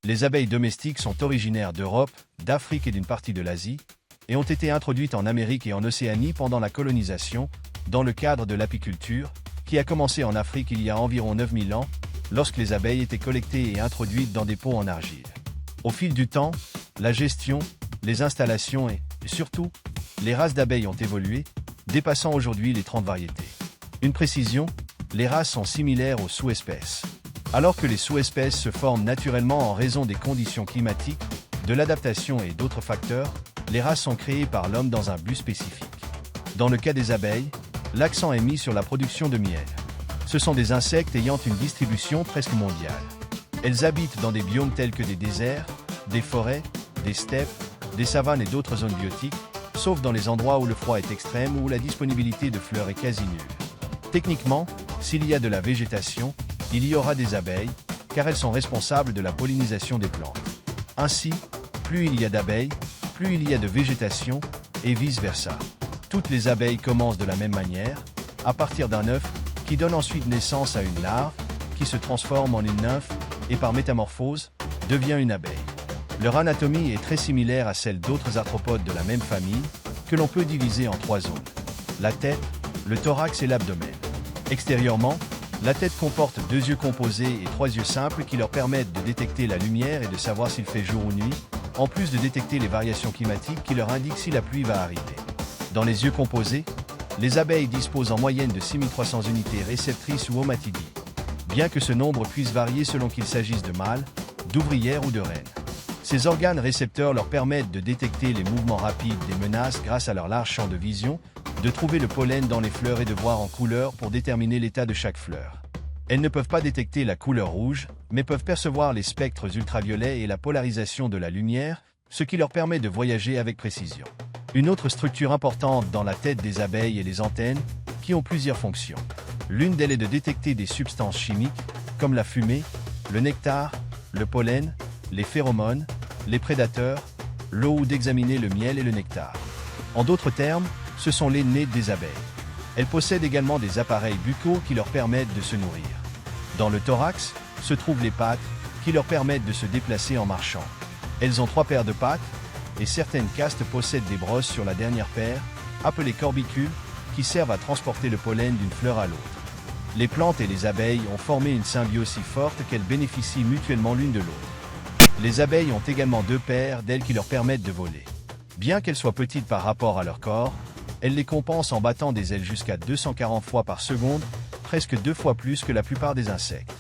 Les abeilles domestiques sont originaires d'Europe, d'Afrique et d'une partie de l'Asie, et ont été introduites en Amérique et en Océanie pendant la colonisation, dans le cadre de l'apiculture, qui a commencé en Afrique il y a environ 9000 ans, lorsque les abeilles étaient collectées et introduites dans des pots en argile. Au fil du temps, la gestion, les installations et, surtout, les races d'abeilles ont évolué, dépassant aujourd'hui les 30 variétés. Une précision, les races sont similaires aux sous-espèces. Alors que les sous-espèces se forment naturellement en raison des conditions climatiques, de l'adaptation et d'autres facteurs, les races sont créées par l'homme dans un but spécifique. Dans le cas des abeilles, l'accent est mis sur la production de miel. Ce sont des insectes ayant une distribution presque mondiale. Elles habitent dans des biomes tels que des déserts, des forêts, des steppes, des savanes et d'autres zones biotiques, sauf dans les endroits où le froid est extrême ou où la disponibilité de fleurs est quasi nulle. Techniquement, s'il y a de la végétation, il y aura des abeilles, car elles sont responsables de la pollinisation des plantes. Ainsi, plus il y a d'abeilles, plus il y a de végétation, et vice-versa. Toutes les abeilles commencent de la même manière, à partir d'un œuf, qui donne ensuite naissance à une larve, qui se transforme en une nymphe, et par métamorphose, devient une abeille. Leur anatomie est très similaire à celle d'autres arthropodes de la même famille, que l'on peut diviser en 3 zones. La tête, le thorax et l'abdomen. Extérieurement, la tête comporte 2 yeux composés et 3 yeux simples qui leur permettent de détecter la lumière et de savoir s'il fait jour ou nuit, en plus de détecter les variations climatiques qui leur indiquent si la pluie va arriver. Dans les yeux composés, les abeilles disposent en moyenne de 6300 unités réceptrices ou omatidie, bien que ce nombre puisse varier selon qu'il s'agisse de mâles, d'ouvrières ou de reines. Ces organes récepteurs leur permettent de détecter les mouvements rapides des menaces grâce à leur large champ de vision, de trouver le pollen dans les fleurs et de voir en couleur pour déterminer l'état de chaque fleur. Elles ne peuvent pas détecter la couleur rouge, mais peuvent percevoir les spectres ultraviolets et la polarisation de la lumière, ce qui leur permet de voyager avec précision. Une autre structure importante dans la tête des abeilles est les antennes, qui ont plusieurs fonctions. L'une d'elles est de détecter des substances chimiques, comme la fumée, le nectar, le pollen, les phéromones, les prédateurs, l'eau ou d'examiner le miel et le nectar. En d'autres termes, ce sont les nez des abeilles. Elles possèdent également des appareils buccaux qui leur permettent de se nourrir. Dans le thorax, se trouvent les pattes, qui leur permettent de se déplacer en marchant. Elles ont 3 paires de pattes, et certaines castes possèdent des brosses sur la dernière paire, appelées corbicules, qui servent à transporter le pollen d'une fleur à l'autre. Les plantes et les abeilles ont formé une symbiose si forte qu'elles bénéficient mutuellement l'une de l'autre. Les abeilles ont également 2 paires d'ailes qui leur permettent de voler. Bien qu'elles soient petites par rapport à leur corps, elles les compensent en battant des ailes jusqu'à 240 fois par seconde, presque 2 fois plus que la plupart des insectes.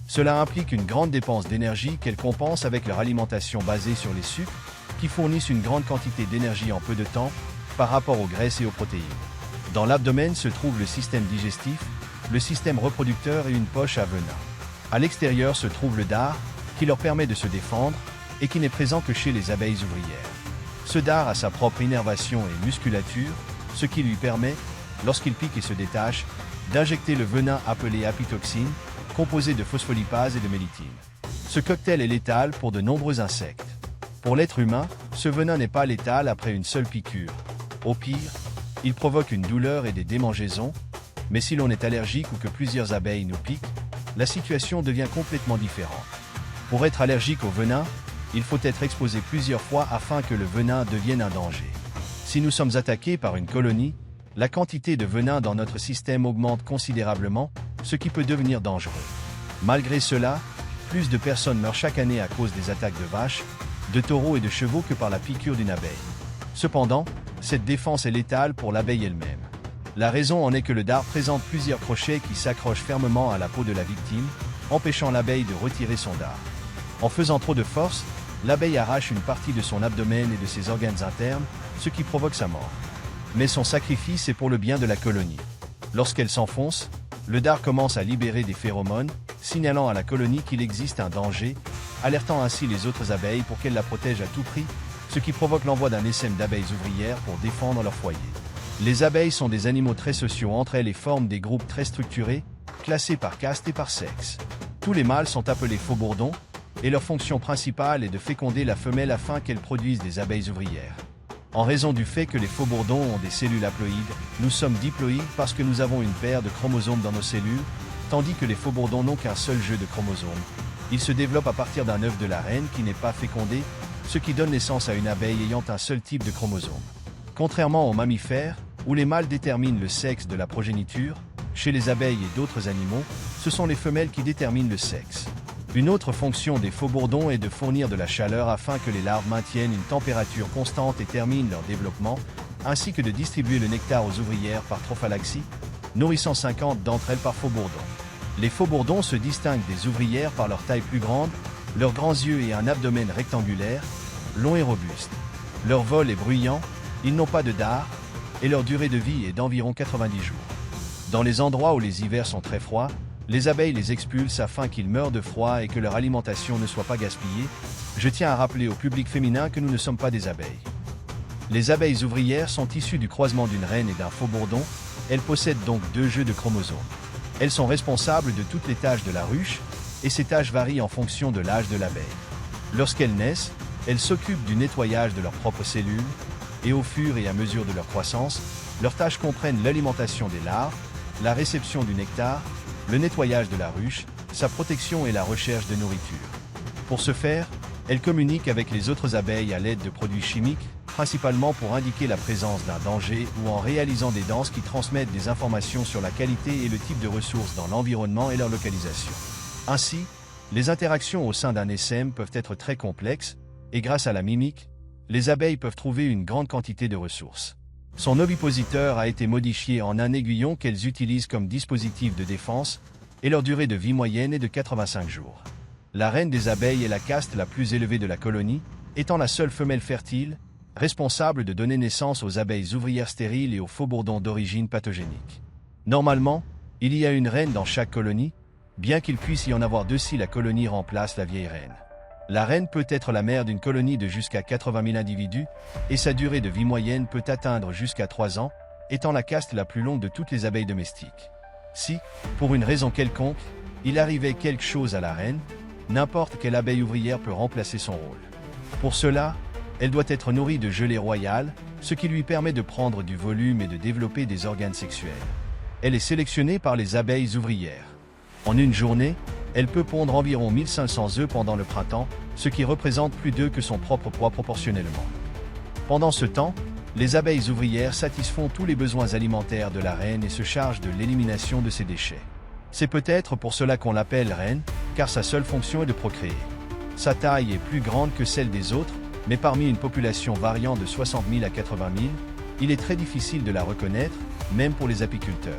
Cela implique une grande dépense d'énergie qu'elles compensent avec leur alimentation basée sur les sucres, qui fournissent une grande quantité d'énergie en peu de temps par rapport aux graisses et aux protéines. Dans l'abdomen se trouve le système digestif, le système reproducteur et une poche à venin. À l'extérieur se trouve le dard, qui leur permet de se défendre et qui n'est présent que chez les abeilles ouvrières. Ce dard a sa propre innervation et musculature, ce qui lui permet, lorsqu'il pique et se détache, d'injecter le venin appelé apitoxine, composé de phospholipase et de mélitine. Ce cocktail est létal pour de nombreux insectes. Pour l'être humain, ce venin n'est pas létal après une seule piqûre. Au pire, il provoque une douleur et des démangeaisons, mais si l'on est allergique ou que plusieurs abeilles nous piquent, la situation devient complètement différente. Pour être allergique au venin, il faut être exposé plusieurs fois afin que le venin devienne un danger. Si nous sommes attaqués par une colonie, la quantité de venin dans notre système augmente considérablement, ce qui peut devenir dangereux. Malgré cela, plus de personnes meurent chaque année à cause des attaques de vaches, de taureaux et de chevaux que par la piqûre d'une abeille. Cependant, cette défense est létale pour l'abeille elle-même. La raison en est que le dard présente plusieurs crochets qui s'accrochent fermement à la peau de la victime, empêchant l'abeille de retirer son dard. En faisant trop de force, l'abeille arrache une partie de son abdomen et de ses organes internes, ce qui provoque sa mort. Mais son sacrifice est pour le bien de la colonie. Lorsqu'elle s'enfonce, le dard commence à libérer des phéromones, signalant à la colonie qu'il existe un danger, alertant ainsi les autres abeilles pour qu'elles la protègent à tout prix, ce qui provoque l'envoi d'un essaim d'abeilles ouvrières pour défendre leur foyer. Les abeilles sont des animaux très sociaux entre elles et forment des groupes très structurés, classés par caste et par sexe. Tous les mâles sont appelés faux-bourdons, et leur fonction principale est de féconder la femelle afin qu'elle produise des abeilles ouvrières. En raison du fait que les faux-bourdons ont des cellules haploïdes, nous sommes diploïdes parce que nous avons une paire de chromosomes dans nos cellules, tandis que les faux-bourdons n'ont qu'un seul jeu de chromosomes. Il se développe à partir d'un œuf de la reine qui n'est pas fécondé, ce qui donne naissance à une abeille ayant un seul type de chromosome. Contrairement aux mammifères, où les mâles déterminent le sexe de la progéniture, chez les abeilles et d'autres animaux, ce sont les femelles qui déterminent le sexe. Une autre fonction des faux-bourdons est de fournir de la chaleur afin que les larves maintiennent une température constante et terminent leur développement, ainsi que de distribuer le nectar aux ouvrières par trophalaxie, nourrissant 50 d'entre elles par faux-bourdon. Les faux-bourdons se distinguent des ouvrières par leur taille plus grande, leurs grands yeux et un abdomen rectangulaire, long et robuste. Leur vol est bruyant, ils n'ont pas de dard, et leur durée de vie est d'environ 90 jours. Dans les endroits où les hivers sont très froids, les abeilles les expulsent afin qu'ils meurent de froid et que leur alimentation ne soit pas gaspillée. Je tiens à rappeler au public féminin que nous ne sommes pas des abeilles. Les abeilles ouvrières sont issues du croisement d'une reine et d'un faux-bourdon, elles possèdent donc 2 jeux de chromosomes. Elles sont responsables de toutes les tâches de la ruche, et ces tâches varient en fonction de l'âge de l'abeille. Lorsqu'elles naissent, elles s'occupent du nettoyage de leurs propres cellules, et au fur et à mesure de leur croissance, leurs tâches comprennent l'alimentation des larves, la réception du nectar, le nettoyage de la ruche, sa protection et la recherche de nourriture. Pour ce faire, elles communiquent avec les autres abeilles à l'aide de produits chimiques, principalement pour indiquer la présence d'un danger ou en réalisant des danses qui transmettent des informations sur la qualité et le type de ressources dans l'environnement et leur localisation. Ainsi, les interactions au sein d'un essaim peuvent être très complexes, et grâce à la mimique, les abeilles peuvent trouver une grande quantité de ressources. Son ovipositeur a été modifié en un aiguillon qu'elles utilisent comme dispositif de défense, et leur durée de vie moyenne est de 85 jours. La reine des abeilles est la caste la plus élevée de la colonie, étant la seule femelle fertile, responsable de donner naissance aux abeilles ouvrières stériles et aux faux-bourdons d'origine pathogénique. Normalement, il y a une reine dans chaque colonie, bien qu'il puisse y en avoir 2 si la colonie remplace la vieille reine. La reine peut être la mère d'une colonie de jusqu'à 80 000 individus, et sa durée de vie moyenne peut atteindre jusqu'à 3 ans, étant la caste la plus longue de toutes les abeilles domestiques. Si, pour une raison quelconque, il arrivait quelque chose à la reine, n'importe quelle abeille ouvrière peut remplacer son rôle. Pour cela, elle doit être nourrie de gelée royale, ce qui lui permet de prendre du volume et de développer des organes sexuels. Elle est sélectionnée par les abeilles ouvrières. En une journée, elle peut pondre environ 1500 œufs pendant le printemps, ce qui représente plus d'œufs que son propre poids proportionnellement. Pendant ce temps, les abeilles ouvrières satisfont tous les besoins alimentaires de la reine et se chargent de l'élimination de ses déchets. C'est peut-être pour cela qu'on l'appelle reine, car sa seule fonction est de procréer. Sa taille est plus grande que celle des autres, mais parmi une population variant de 60 000 à 80 000, il est très difficile de la reconnaître, même pour les apiculteurs.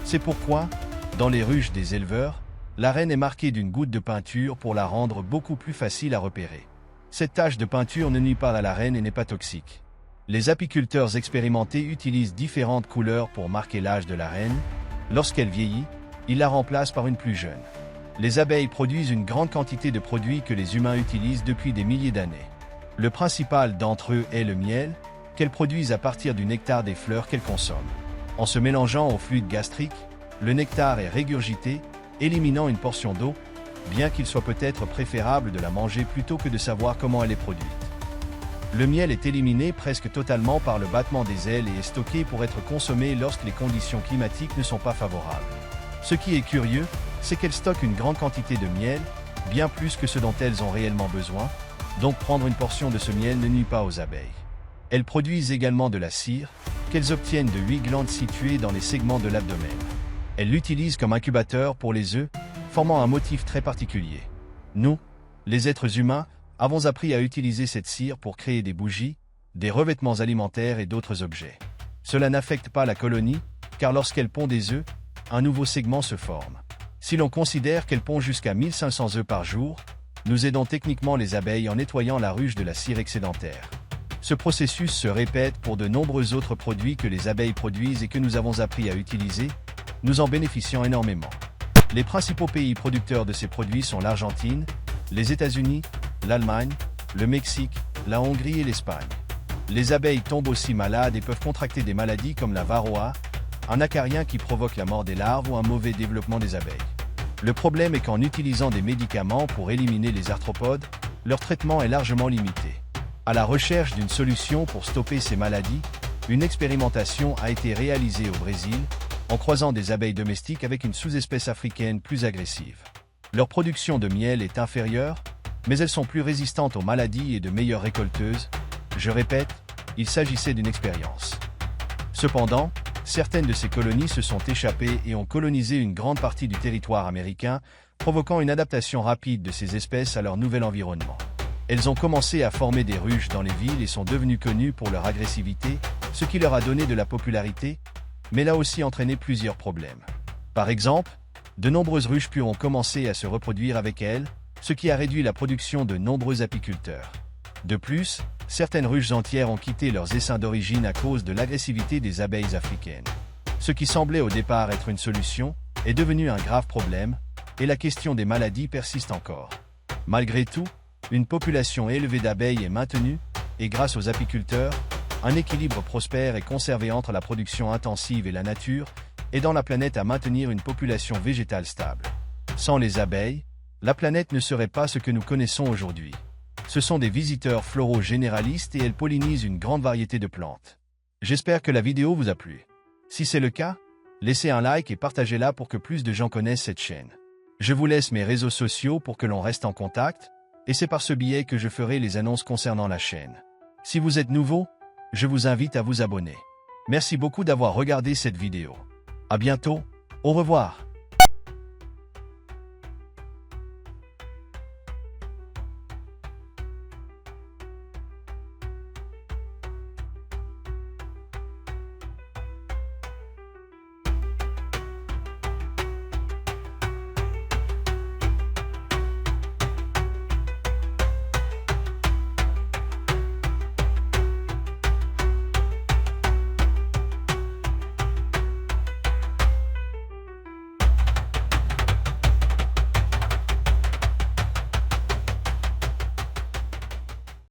C'est pourquoi, dans les ruches des éleveurs, la reine est marquée d'une goutte de peinture pour la rendre beaucoup plus facile à repérer. Cette tache de peinture ne nuit pas à la reine et n'est pas toxique. Les apiculteurs expérimentés utilisent différentes couleurs pour marquer l'âge de la reine. Lorsqu'elle vieillit, ils la remplacent par une plus jeune. Les abeilles produisent une grande quantité de produits que les humains utilisent depuis des milliers d'années. Le principal d'entre eux est le miel, qu'elles produisent à partir du nectar des fleurs qu'elles consomment. En se mélangeant au fluide gastrique, le nectar est régurgité, éliminant une portion d'eau, bien qu'il soit peut-être préférable de la manger plutôt que de savoir comment elle est produite. Le miel est éliminé presque totalement par le battement des ailes et est stocké pour être consommé lorsque les conditions climatiques ne sont pas favorables. Ce qui est curieux, c'est qu'elles stockent une grande quantité de miel, bien plus que ce dont elles ont réellement besoin, donc prendre une portion de ce miel ne nuit pas aux abeilles. Elles produisent également de la cire, qu'elles obtiennent de 8 glandes situées dans les segments de l'abdomen. Elles l'utilisent comme incubateur pour les œufs, formant un motif très particulier. Nous, les êtres humains, avons appris à utiliser cette cire pour créer des bougies, des revêtements alimentaires et d'autres objets. Cela n'affecte pas la colonie, car lorsqu'elle pond des œufs, un nouveau segment se forme. Si l'on considère qu'elle pond jusqu'à 1500 œufs par jour, nous aidons techniquement les abeilles en nettoyant la ruche de la cire excédentaire. Ce processus se répète pour de nombreux autres produits que les abeilles produisent et que nous avons appris à utiliser, nous en bénéficions énormément. Les principaux pays producteurs de ces produits sont l'Argentine, les États-Unis, l'Allemagne, le Mexique, la Hongrie et l'Espagne. Les abeilles tombent aussi malades et peuvent contracter des maladies comme la varroa, un acarien qui provoque la mort des larves ou un mauvais développement des abeilles. Le problème est qu'en utilisant des médicaments pour éliminer les arthropodes, leur traitement est largement limité. À la recherche d'une solution pour stopper ces maladies, une expérimentation a été réalisée au Brésil, en croisant des abeilles domestiques avec une sous-espèce africaine plus agressive. Leur production de miel est inférieure, mais elles sont plus résistantes aux maladies et de meilleures récolteuses. Je répète, il s'agissait d'une expérience. Cependant, certaines de ces colonies se sont échappées et ont colonisé une grande partie du territoire américain, provoquant une adaptation rapide de ces espèces à leur nouvel environnement. Elles ont commencé à former des ruches dans les villes et sont devenues connues pour leur agressivité, ce qui leur a donné de la popularité, mais l'a aussi entraîné plusieurs problèmes. Par exemple, de nombreuses ruches puants ont commencé à se reproduire avec elles, ce qui a réduit la production de nombreux apiculteurs. De plus, certaines ruches entières ont quitté leurs essaims d'origine à cause de l'agressivité des abeilles africaines. Ce qui semblait au départ être une solution est devenu un grave problème, et la question des maladies persiste encore. Malgré tout, une population élevée d'abeilles est maintenue, et grâce aux apiculteurs, un équilibre prospère est conservé entre la production intensive et la nature, aidant la planète à maintenir une population végétale stable. Sans les abeilles, la planète ne serait pas ce que nous connaissons aujourd'hui. Ce sont des visiteurs floraux généralistes et elles pollinisent une grande variété de plantes. J'espère que la vidéo vous a plu. Si c'est le cas, laissez un like et partagez-la pour que plus de gens connaissent cette chaîne. Je vous laisse mes réseaux sociaux pour que l'on reste en contact, et c'est par ce biais que je ferai les annonces concernant la chaîne. Si vous êtes nouveau, je vous invite à vous abonner. Merci beaucoup d'avoir regardé cette vidéo. À bientôt, au revoir.